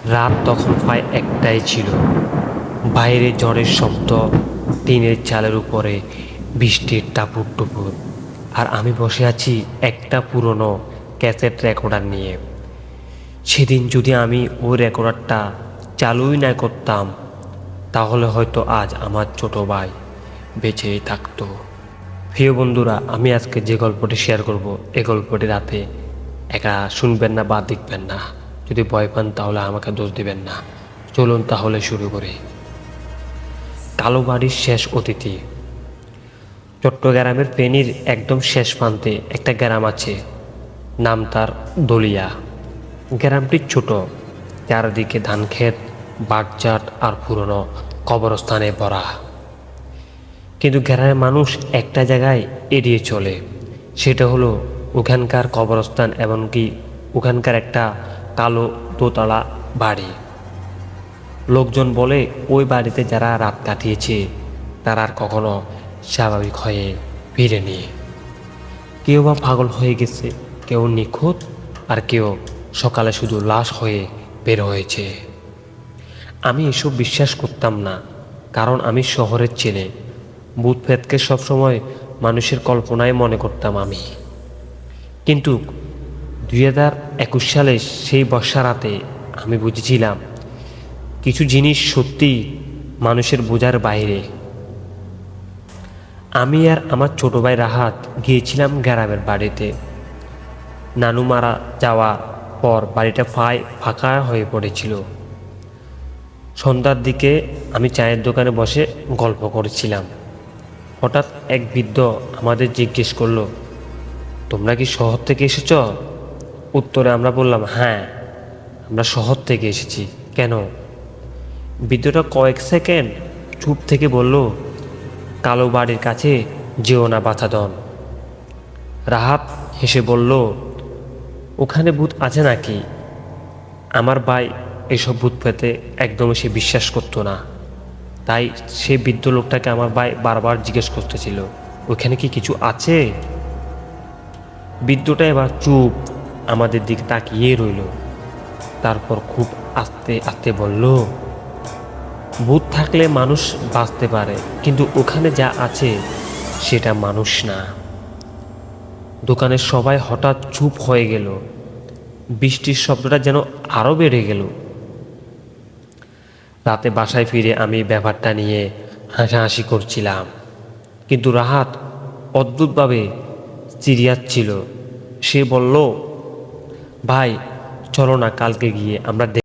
রাত তখন প্রায় একটাই ছিল। বাইরে ঝড়ের শব্দ, টিনের চালের উপরে বৃষ্টির টাপুর টুপুর, আর আমি বসে আছি একটা পুরনো ক্যাসেট রেকর্ডার নিয়ে। সেদিন যদি আমি ওই রেকর্ডারটা চালুই না করতাম, তাহলে হয়তো আজ আমার ছোট ভাই বেঁচেই থাকতো। প্রিয় বন্ধুরা, আমি আজকে যে গল্পটি শেয়ার করব, এই গল্পটি রাতে একা শুনবেন না বা দেখবেন না। যদি ভয় পান তাহলে আমাকে দোষ দিবেন না। চলুন তাহলে শুরু করি। কালো বাড়ির শেষ অতিথি। চট্টগ্রামের ফেনীর একদম শেষ প্রান্তে একটা গ্রাম আছে, নাম তার দলিয়া। গ্রামটি ছোট, চারদিকে ধানক্ষেত, বাগজাট আর পুরনো কবরস্থানে ভরা। কিন্তু গ্রামের মানুষ একটা জায়গায় এড়িয়ে চলে, সেটা হলো ওখানকার কবরস্থান, এমনকি ওখানকার একটা কালো দোতলা বাড়ি। লোকজন বলে ওই বাড়িতে যারা রাত কাটিয়েছে তারা আর কখনো স্বাভাবিক হয়ে ফিরেনি। কেউ বা পাগল হয়ে গেছে, কেউ নিখোঁজ, আর কেউ সকালে শুধু লাশ হয়ে বের হয়েছে। আমি এসব বিশ্বাস করতাম না, কারণ আমি শহরের ছেলে। ভূত প্রেতকে সবসময় মানুষের কল্পনায় মনে করতাম আমি। কিন্তু 2021 সালে সেই বর্ষা রাতে আমি বুঝেছিলাম কিছু জিনিস সত্যি মানুষের বোঝার বাইরে। আমি আর আমার ছোট ভাই রাহাত গিয়েছিলাম গ্রামের বাড়িতে। নানু মারা যাওয়ার পর বাড়িটা ফাঁকা হয়ে পড়েছিল। সন্ধ্যার দিকে আমি চায়ের দোকানে বসে গল্প করেছিলাম। হঠাৎ এক বৃদ্ধ আমাদের জিজ্ঞেস করলো, তোমরা কি শহর থেকে এসেছ? উত্তরে আমরা বললাম, হ্যাঁ, আমরা শহর থেকে এসেছি। কেন? বৃদ্ধটা কয়েক সেকেন্ড চুপ থেকে বলল, কালো বাড়ির কাছে যেও না বাছাধন। রাহাত হেসে বলল, ওখানে ভূত আছে নাকি? আমার ভাই এসব ভূত পেতে একদমই সে বিশ্বাস করতো না। তাই সে বৃদ্ধ লোকটাকে আমার ভাই বারবার জিজ্ঞেস করতেছিল, ওখানে কি কিছু আছে? বৃদ্ধটা এবার চুপ, আমাদের দিকে তাকিয়ে রইল। তারপর খুব আস্তে আস্তে বলল, ভূত থাকলে মানুষ বাঁচতে পারে, কিন্তু ওখানে যা আছে সেটা মানুষ না। দোকানের সবাই হঠাৎ চুপ হয়ে গেল। বৃষ্টির শব্দটা যেন আরও বেড়ে গেল। রাতে বাসায় ফিরে আমি ব্যাপারটা নিয়ে হাসাহাসি করছিলাম, কিন্তু রাহাত অদ্ভুতভাবে সিরিয়াস ছিল। সে বলল, ভাই চলো না, কালকে গিয়ে আমরা